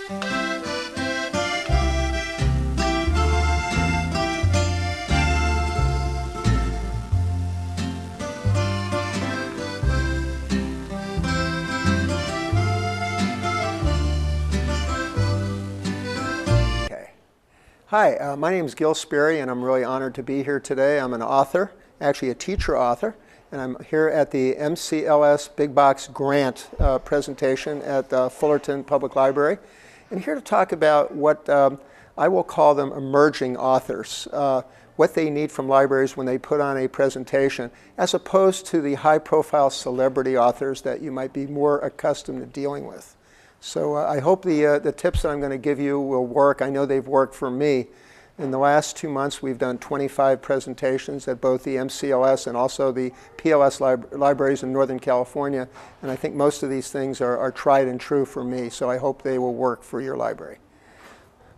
Hi, my name is Gil Sperry, and I'm really honored to be here today. I'm an author, actually a teacher author, and I'm here at the MCLS Big Box Grant presentation at Fullerton Public Library. I'm here to talk about what I will call them emerging authors, what they need from libraries when they put on a presentation, as opposed to the high-profile celebrity authors that you might be more accustomed to dealing with. So I hope the tips that I'm going to give you will work. I know they've worked for me. In the last 2 months, we've done 25 presentations at both the MCLS and also the PLS libraries in Northern California. And I think most of these things are tried and true for me, so I hope they will work for your library.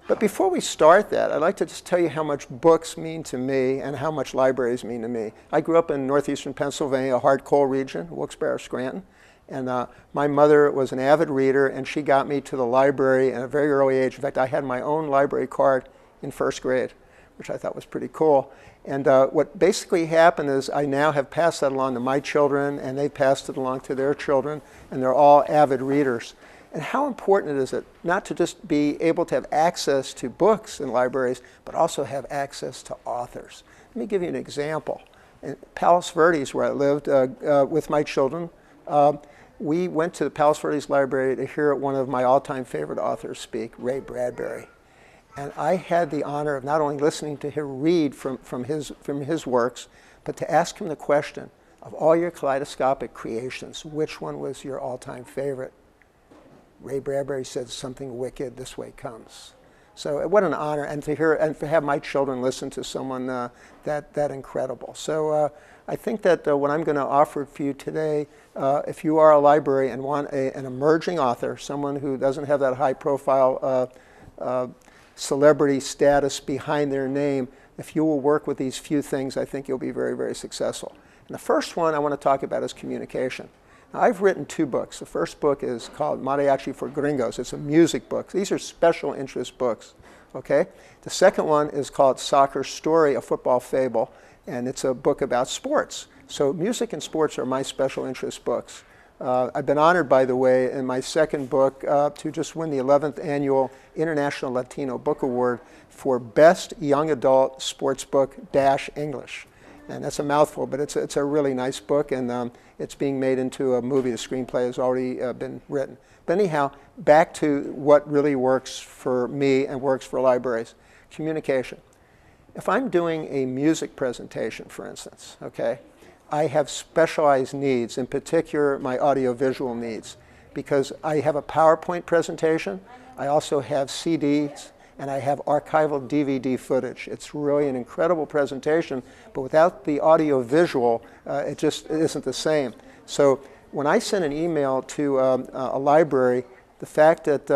But before we start that, I'd like to just tell you how much books mean to me and how much libraries mean to me. I grew up in northeastern Pennsylvania, a hard coal region, Wilkes-Barre, Scranton. And my mother was an avid reader, and she got me to the library at a very early age. In fact, I had my own library card in first grade, which I thought was pretty cool. And what basically happened is I now have passed that along to my children, and they passed it along to their children, and they're all avid readers. And how important is it not to just be able to have access to books in libraries, but also have access to authors? Let me give you an example. In Palos Verdes, where I lived with my children, we went to the Palos Verdes Library to hear one of my all-time favorite authors speak, Ray Bradbury. And I had the honor of not only listening to him read from his works, but to ask him the question, of all your kaleidoscopic creations, which one was your all-time favorite? Ray Bradbury said, "Something wicked, this way comes." So what an honor, and to hear and to have my children listen to someone that incredible. So I think that what I'm going to offer for you today, if you are a library and want an emerging author, someone who doesn't have that high-profile celebrity status behind their name, if you will work with these few things, I think you'll be very, very successful. And the first one I want to talk about is communication. Now, I've written 2 books. The first book is called Mariachi for Gringos. It's a music book. These are special interest books, okay? The second one is called Soccer Story, a Football Fable, and it's a book about sports. So music and sports are my special interest books. I've been honored, by the way, in my second book to just win the 11th Annual International Latino Book Award for Best Young Adult Sports Book - English. And that's a mouthful, but it's a really nice book, and it's being made into a movie. The screenplay has already been written. But anyhow, back to what really works for me and works for libraries. Communication. If I'm doing a music presentation, for instance, okay, I have specialized needs, in particular my audiovisual needs, because I have a PowerPoint presentation, I also have CDs, and I have archival DVD footage. It's really an incredible presentation, but without the audio-visual, it just isn't the same. So when I send an email to a library, the fact that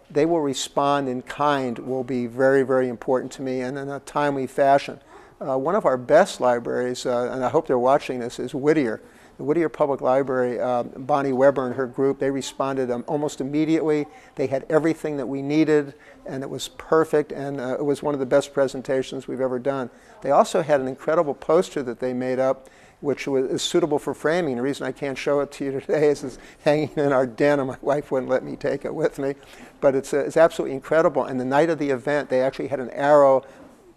they will respond in kind will be very, very important to me, and in a timely fashion. One of our best libraries, and I hope they're watching this, is Whittier. The Whittier Public Library, Bonnie Weber and her group, they responded almost immediately. They had everything that we needed, and it was perfect, and it was one of the best presentations we've ever done. They also had an incredible poster that they made up, which is suitable for framing. The reason I can't show it to you today is it's hanging in our den, and my wife wouldn't let me take it with me. But it's absolutely incredible. And the night of the event, they actually had an arrow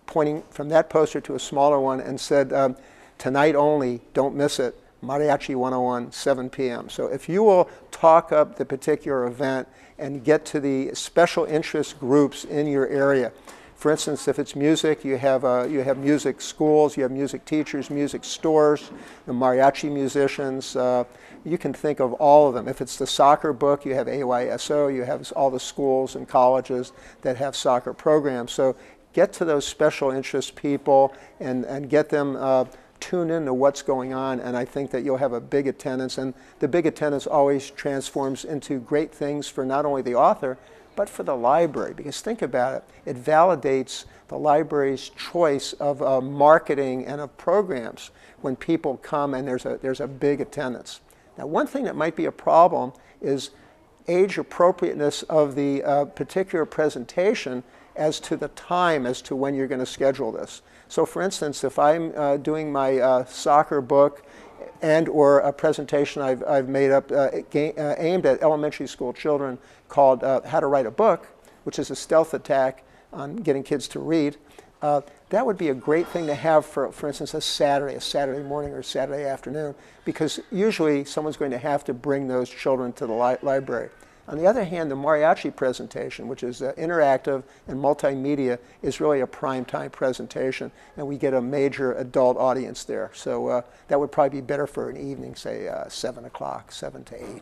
pointing from that poster to a smaller one and said, "Tonight only, don't miss it. Mariachi 101, 7 p.m. So if you will talk up the particular event and get to the special interest groups in your area. For instance, if it's music, you have music schools, you have music teachers, music stores, the mariachi musicians. You can think of all of them. If it's the soccer book, you have AYSO, you have all the schools and colleges that have soccer programs. So get to those special interest people and get them tune into what's going on, and I think that you'll have a big attendance, and the big attendance always transforms into great things for not only the author, but for the library, because think about it, it validates the library's choice of marketing and of programs when people come and there's a big attendance. Now, one thing that might be a problem is age appropriateness of the particular presentation as to the time as to when you're going to schedule this. So for instance, if I'm doing my soccer book and or a presentation I've made up aimed at elementary school children called How to Write a Book, which is a stealth attack on getting kids to read, that would be a great thing to have for instance, a Saturday morning or Saturday afternoon, because usually someone's going to have to bring those children to the library. On the other hand, the Mariachi presentation, which is interactive and multimedia, is really a prime time presentation, and we get a major adult audience there. So that would probably be better for an evening, say 7 o'clock, 7 to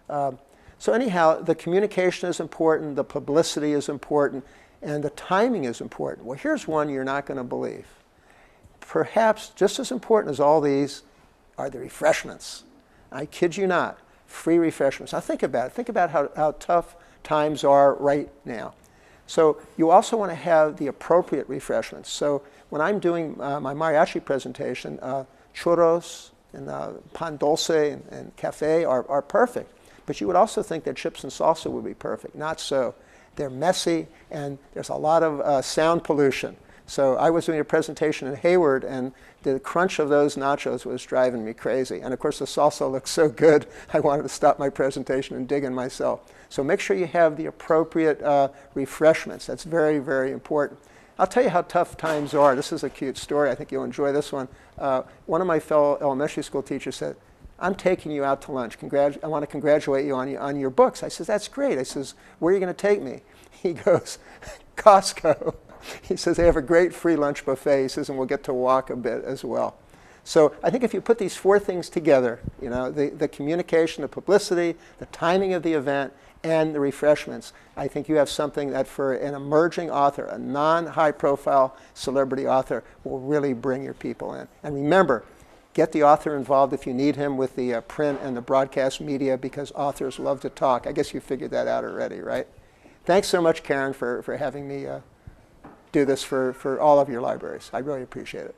8. So anyhow, the communication is important, the publicity is important, and the timing is important. Well, here's one you're not going to believe. Perhaps just as important as all these are the refreshments. I kid you not. Free refreshments. Now think about it. Think about how tough times are right now. So you also want to have the appropriate refreshments. So when I'm doing my mariachi presentation, churros and pan dulce and cafe are perfect. But you would also think that chips and salsa would be perfect. Not so. They're messy, and there's a lot of sound pollution. So I was doing a presentation in Hayward, and the crunch of those nachos was driving me crazy. And of course, the salsa looked so good, I wanted to stop my presentation and dig in myself. So make sure you have the appropriate refreshments. That's very, very important. I'll tell you how tough times are. This is a cute story. I think you'll enjoy this one. One of my fellow elementary school teachers said, "I'm taking you out to lunch. I want to congratulate you on your books." I says, "That's great." I says, "Where are you going to take me?" He goes, "Costco." He says, "They have a great free lunch buffet." He says, "And we'll get to walk a bit as well." So I think if you put these four things together, you know, the communication, the publicity, the timing of the event, and the refreshments, I think you have something that for an emerging author, a non-high profile celebrity author, will really bring your people in. And remember, get the author involved if you need him with the print and the broadcast media, because authors love to talk. I guess you figured that out already, right? Thanks so much, Karen, for having me do this for all of your libraries. I really appreciate it.